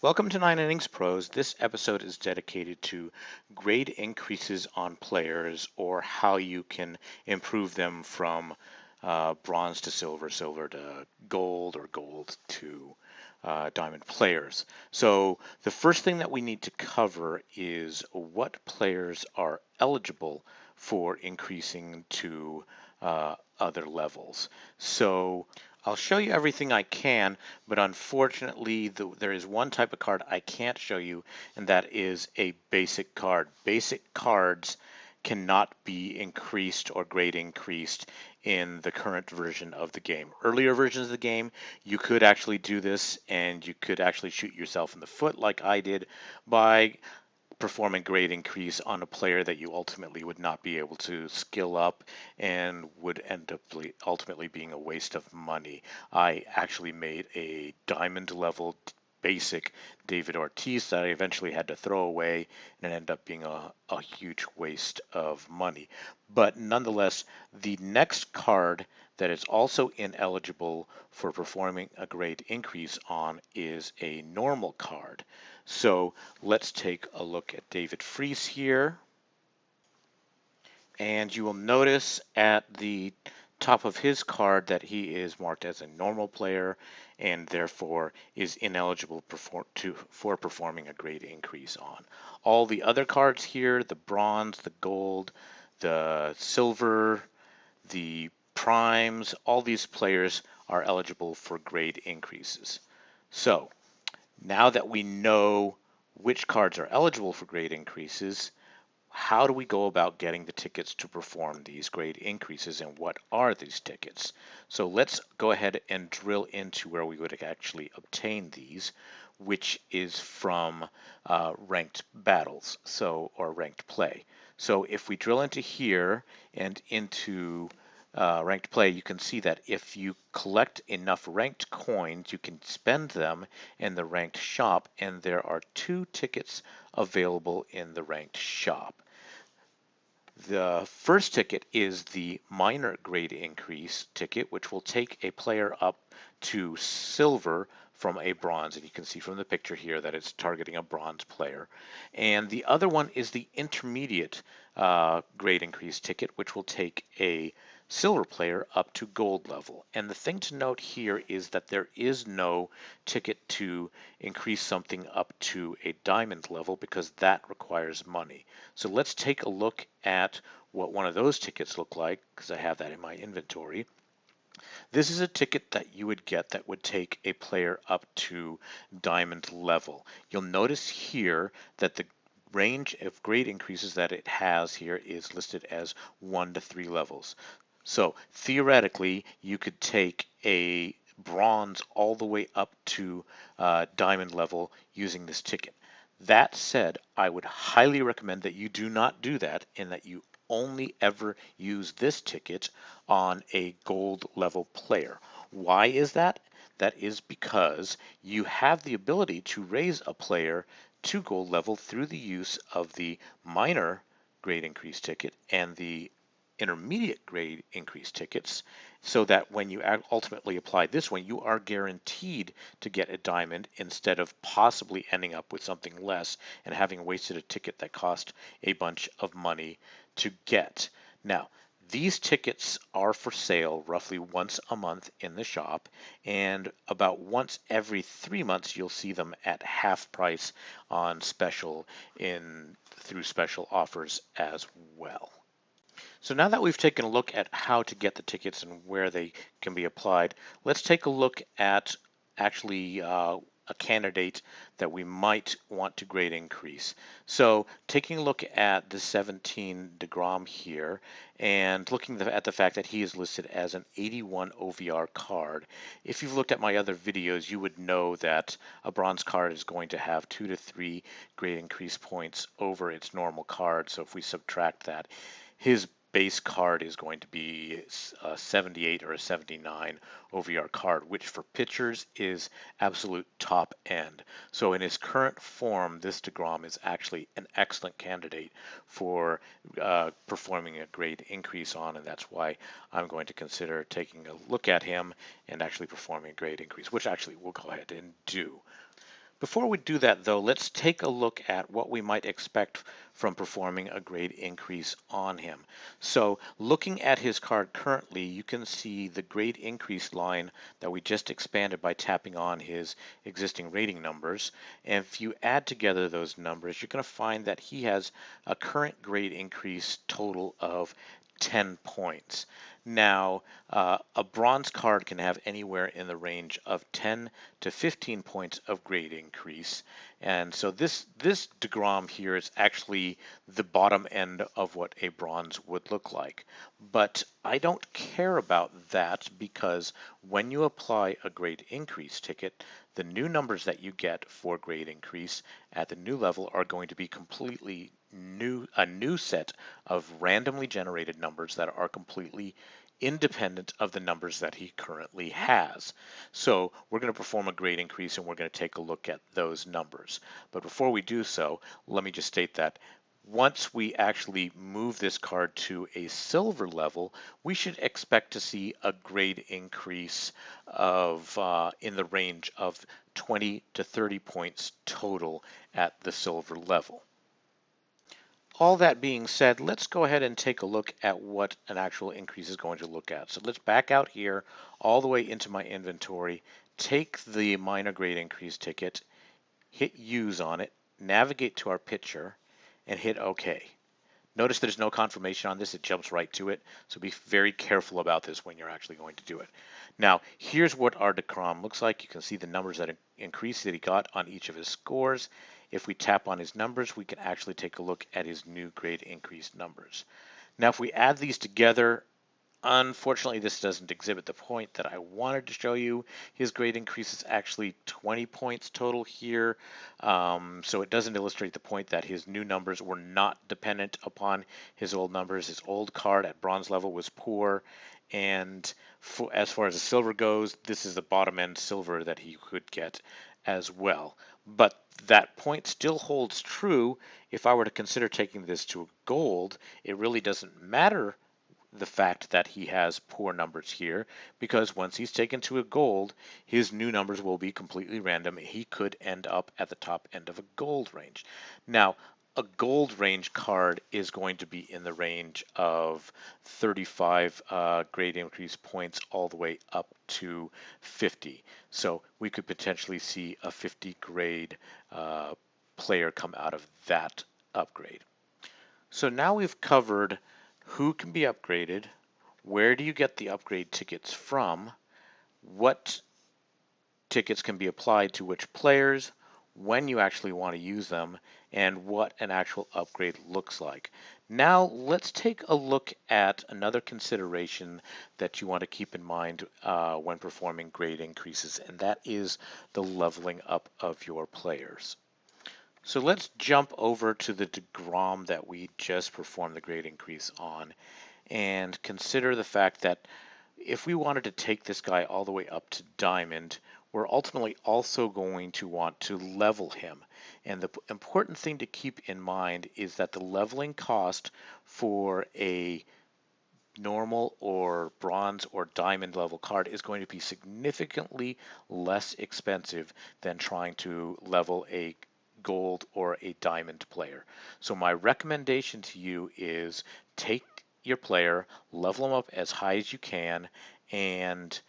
Welcome to 9 Innings Pros. This episode is dedicated to grade increases on players or how you can improve them from bronze to silver, silver to gold, or gold to diamond players. So the first thing that we need to cover is what players are eligible for increasing to other levels. So I'll show you everything I can, but unfortunately there is one type of card I can't show you, and that is a basic card. Basic cards cannot be increased or grade increased in the current version of the game. Earlier versions of the game, you could actually do this and you could actually shoot yourself in the foot like I did by performing grade increase on a player that you ultimately would not be able to skill up and would end up ultimately being a waste of money. I actually made a diamond level basic David Ortiz that I eventually had to throw away, and it ended up being a huge waste of money. But nonetheless, the next card that is also ineligible for performing a grade increase on is a normal card. So let's take a look at David Freese here. And you will notice at the top of his card that he is marked as a normal player and therefore is ineligible for performing a grade increase on. All the other cards here, the bronze, the gold, the silver, the primes, all these players are eligible for grade increases. So now that we know which cards are eligible for grade increases, how do we go about getting the tickets to perform these grade increases, and what are these tickets? So let's go ahead and drill into where we would actually obtain these, which is from ranked battles, or ranked play. So if we drill into here and into ranked play, you can see that if you collect enough ranked coins, you can spend them in the ranked shop, and there are 2 tickets available in the ranked shop. The first ticket is the minor grade increase ticket, which will take a player up to silver from a bronze, and you can see from the picture here that it's targeting a bronze player. And the other one is the intermediate grade increase ticket, which will take a silver player up to gold level. And the thing to note here is that there is no ticket to increase something up to a diamond level because that requires money. So let's take a look at what one of those tickets look like, because I have that in my inventory. This is a ticket that you would get that would take a player up to diamond level. You'll notice here that the range of grade increases that it has here is listed as 1 to 3 levels. So theoretically, you could take a bronze all the way up to diamond level using this ticket. That said, I would highly recommend that you do not do that, and that you only ever use this ticket on a gold level player. Why is that? That is because you have the ability to raise a player to gold level through the use of the minor grade increase ticket and the intermediate grade increase tickets, so that when you ultimately apply this one, you are guaranteed to get a diamond instead of possibly ending up with something less and having wasted a ticket that cost a bunch of money to get. Now, these tickets are for sale roughly once a month in the shop, and about once every 3 months you'll see them at half price on special through special offers as well. So now that we've taken a look at how to get the tickets and where they can be applied, let's take a look at actually a candidate that we might want to grade increase. So taking a look at the 17 DeGrom here and looking at the fact that he is listed as an 81 OVR card, if you've looked at my other videos, you would know that a bronze card is going to have 2 to 3 grade increase points over its normal card. So if we subtract that, his base card is going to be a 78 or a 79 OVR card, which for pitchers is absolute top end. So in his current form, this DeGrom is actually an excellent candidate for performing a grade increase on, and that's why I'm going to consider taking a look at him and actually performing a grade increase, which actually we'll go ahead and do. Before we do that, though, let's take a look at what we might expect from performing a grade increase on him. So looking at his card currently, you can see the grade increase line that we just expanded by tapping on his existing rating numbers. And if you add together those numbers, you're going to find that he has a current grade increase total of 10 points. Now, a bronze card can have anywhere in the range of 10 to 15 points of grade increase. And so this DeGrom here is actually the bottom end of what a bronze would look like. But I don't care about that because when you apply a grade increase ticket, the new numbers that you get for grade increase at the new level are going to be completely a new set of randomly generated numbers that are completely independent of the numbers that he currently has. So we're going to perform a grade increase and we're going to take a look at those numbers. But before we do so, let me just state that once we actually move this card to a silver level, we should expect to see a grade increase of in the range of 20 to 30 points total at the silver level. All that being said, let's go ahead and take a look at what an actual increase is going to look at. So let's back out here all the way into my inventory, take the minor grade increase ticket, hit use on it, navigate to our picture, and hit OK. Notice there's no confirmation on this, it jumps right to it, so be very careful about this when you're actually going to do it. Now, here's what our DeGrom looks like. You can see the numbers that increase that he got on each of his scores. If we tap on his numbers, we can actually take a look at his new grade increase numbers. Now, if we add these together, unfortunately, this doesn't exhibit the point that I wanted to show you. His grade increase is actually 20 points total here. So it doesn't illustrate the point that his new numbers were not dependent upon his old numbers. His old card at bronze level was poor. And as far as the silver goes, this is the bottom end silver that he could get as well. But that point still holds true. If I were to consider taking this to a gold, it really doesn't matter the fact that he has poor numbers here, because once he's taken to a gold, his new numbers will be completely random. He could end up at the top end of a gold range. Now, a gold range card is going to be in the range of 35 grade increase points all the way up to 50. So we could potentially see a 50 grade player come out of that upgrade. So now we've covered who can be upgraded, where do you get the upgrade tickets from, what tickets can be applied to which players, when you actually want to use them, and what an actual upgrade looks like. Now let's take a look at another consideration that you want to keep in mind when performing grade increases, and that is the leveling up of your players. So let's jump over to the DeGrom that we just performed the grade increase on and consider the fact that if we wanted to take this guy all the way up to diamond, we're ultimately also going to want to level him. And the important thing to keep in mind is that the leveling cost for a normal or bronze or diamond level card is going to be significantly less expensive than trying to level a gold or a diamond player. So my recommendation to you is take your player, level him up as high as you can, and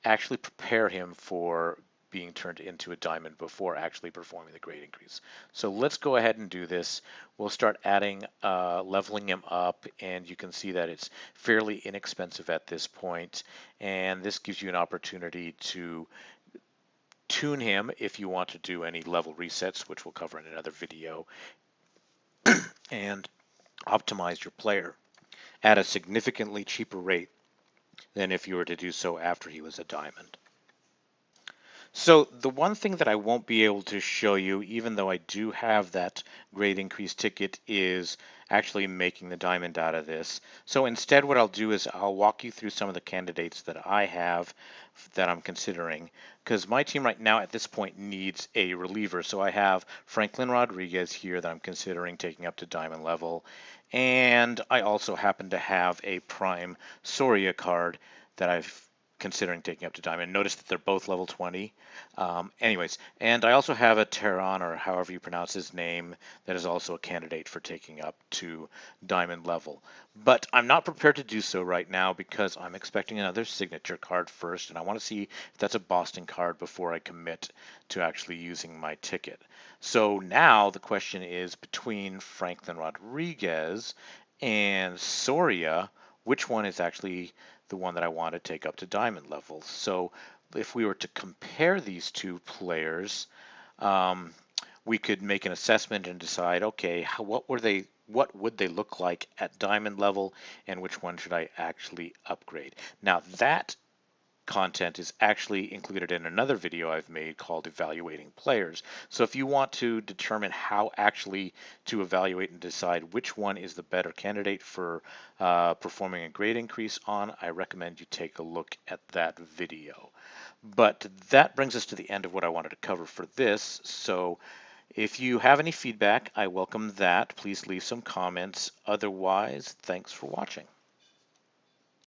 actually prepare him for being turned into a diamond before actually performing the grade increase. So let's go ahead and do this. We'll start adding, leveling him up, and you can see that it's fairly inexpensive at this point, and this gives you an opportunity to tune him if you want to do any level resets, which we'll cover in another video, and optimize your player at a significantly cheaper rate than if you were to do so after he was a diamond. So the one thing that I won't be able to show you, even though I do have that grade increase ticket, is actually making the diamond out of this. So instead what I'll do is I'll walk you through some of the candidates that I have that I'm considering, because my team right now at this point needs a reliever. So I have Franklin Rodriguez here that I'm considering taking up to diamond level, and I also happen to have a prime Soria card that I've considering taking up to diamond. Notice that they're both level 20. Anyways, and I also have a Terran, or however you pronounce his name, that is also a candidate for taking up to diamond level. But I'm not prepared to do so right now because I'm expecting another signature card first, and I want to see if that's a Boston card before I commit to actually using my ticket. So now the question is between Franklin Rodriguez and Soria, which one is actually the one that I want to take up to diamond level? So if we were to compare these two players, um, we could make an assessment and decide, okay, what would they look like at diamond level, and which one should I actually upgrade? Now that content is actually included in another video I've made called Evaluating Players. So if you want to determine how actually to evaluate and decide which one is the better candidate for performing a grade increase on, I recommend you take a look at that video. But that brings us to the end of what I wanted to cover for this. So if you have any feedback, I welcome that. Please leave some comments. Otherwise, thanks for watching.